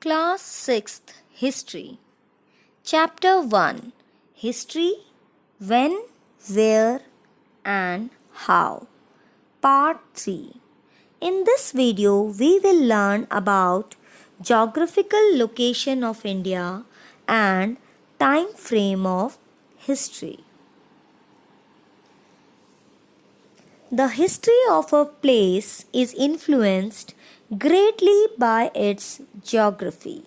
Class 6th History. Chapter 1 History When, Where, and How. Part 3. In this video, we will learn about geographical location of India and time frame of history. The history of a place is influenced greatly by its geography.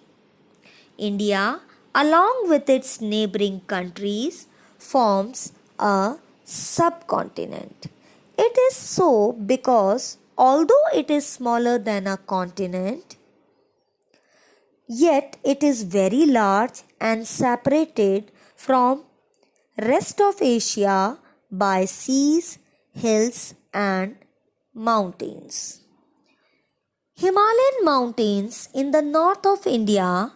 India, along with its neighboring countries, forms a subcontinent. It is so because although it is smaller than a continent, yet it is very large and separated from rest of Asia by seas, hills and mountains. Himalayan mountains in the north of India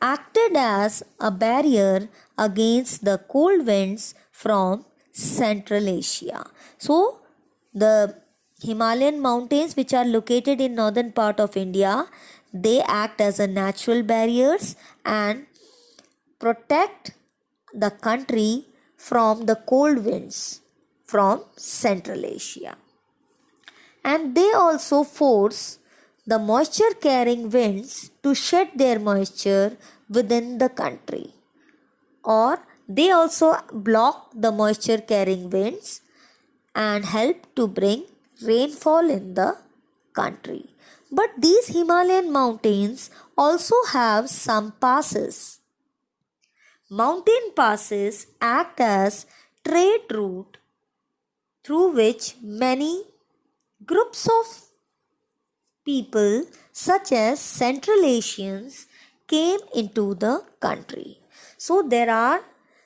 acted as a barrier against the cold winds from Central Asia. So, the Himalayan mountains which are located in northern part of India, they act as a natural barriers and protect the country from the cold winds from Central Asia. And they also force the moisture carrying winds to shed their moisture within the country, or they also block the moisture carrying winds and help to bring rainfall in the country. But these Himalayan mountains also have some passes. Mountain passes act as trade route through which many groups of people such as Central Asians came into the country. So there are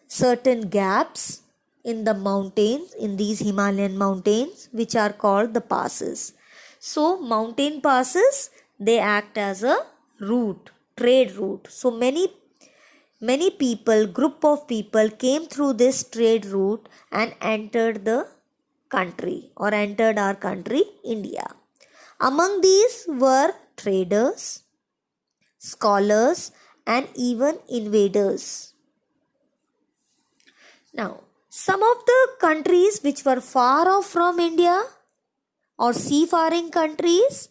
certain gaps in the mountains, in these Himalayan mountains, which are called the passes. So mountain passes, they act as a route, trade route. So many people, group of people came through this trade route and entered the country or entered our country, India. Among these were traders, scholars, and even invaders. Now, some of the countries which were far off from India or seafaring countries,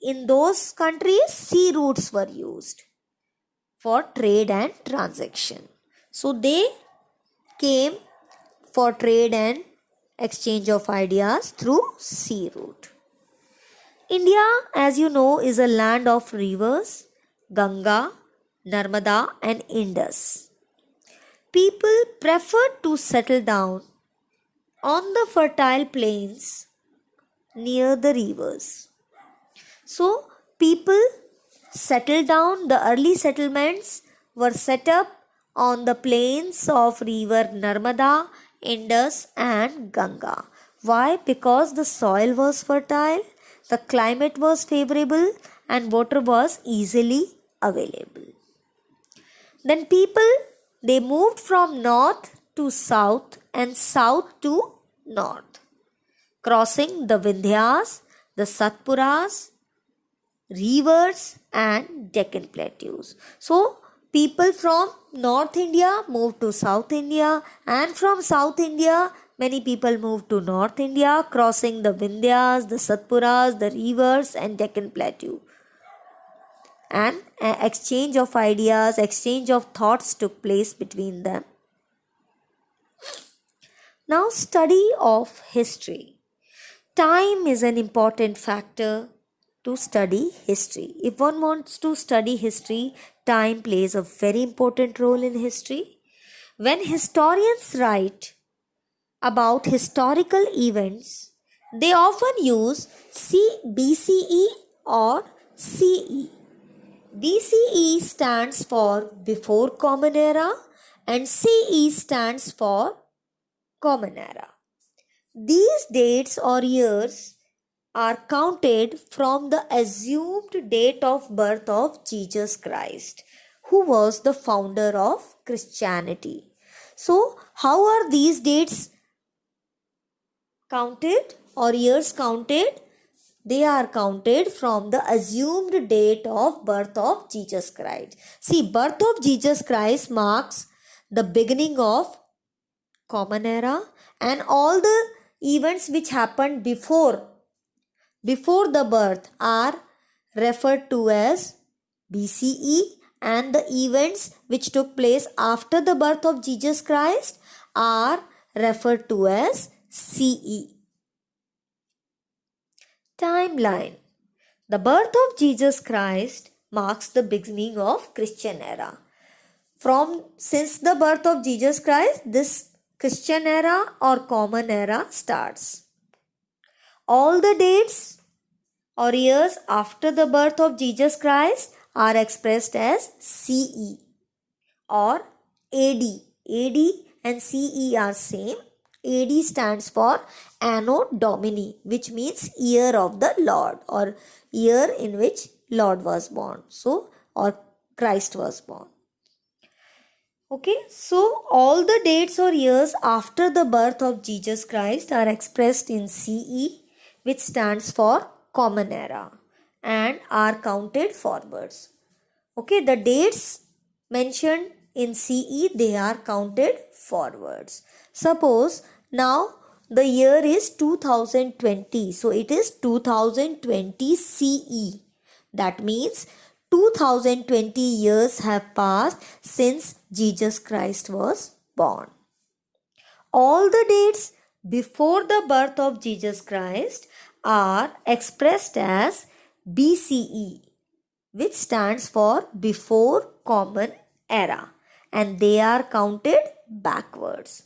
in those countries, sea routes were used for trade and transaction. So, they came for trade and exchange of ideas through sea route. India, as you know, is a land of rivers, Ganga, Narmada and Indus. People preferred to settle down on the fertile plains near the rivers. So, people settled down, the early settlements were set up on the plains of river Narmada, Indus and Ganga. Why? Because the soil was fertile, the climate was favorable and water was easily available. Then people, they moved from north to south and south to north, crossing the Vindhyas, the Satpuras, rivers and Deccan plateaus. So, people from North India moved to South India, and from South India, many people moved to North India, crossing the Vindhyas, the Satpuras, the rivers and Deccan plateau. And exchange of ideas, exchange of thoughts took place between them. Now, study of history. Time is an important factor to study history. If one wants to study history, time plays a very important role in history. When historians write about historical events, they often use BCE or CE. BCE stands for Before Common Era and CE stands for Common Era. These dates or years are counted from the assumed date of birth of Jesus Christ, who was the founder of Christianity. So, how are these dates counted or years counted? they are counted from the assumed date of birth of Jesus Christ. See, birth of Jesus Christ marks the beginning of common era, and all the events which happened before the birth are referred to as BCE, and the events which took place after the birth of Jesus Christ are referred to as CE. Timeline. The birth of Jesus Christ marks the beginning of Christian era. Since the birth of Jesus Christ, this Christian era or common era starts. All the dates or years after the birth of Jesus Christ are expressed as CE or AD. AD and CE are same. AD stands for Anno Domini, which means year of the Lord or year in which Lord was born. Or Christ was born. Okay, so all the dates or years after the birth of Jesus Christ are expressed in CE, which stands for Common Era, and are counted forwards. Okay, the dates mentioned in CE, they are counted forwards. Suppose now the year is 2020, so it is 2020 CE. That means 2020 years have passed since Jesus Christ was born. All the dates before the birth of Jesus Christ are expressed as BCE, which stands for Before Common Era, and they are counted backwards.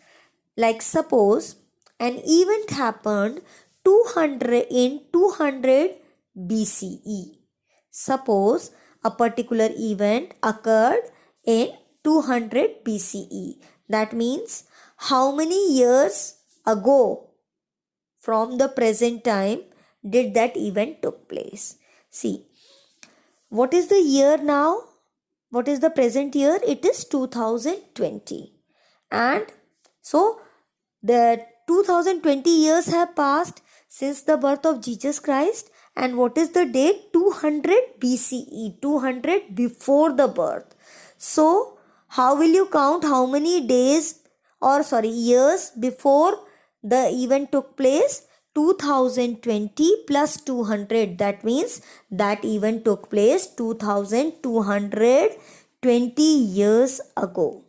Like suppose an event happened 200 BCE. Suppose a particular event occurred in 200 BCE. That means how many years ago from the present time did that event took place? See, what is the year now? What is the present year? It is 2020. And so the 2020 years have passed since the birth of Jesus Christ. And what is the date? 200 BCE, 200 before the birth. So how will you count how many years before the event took place? 2020 plus 200. That means that event took place 2220 years ago.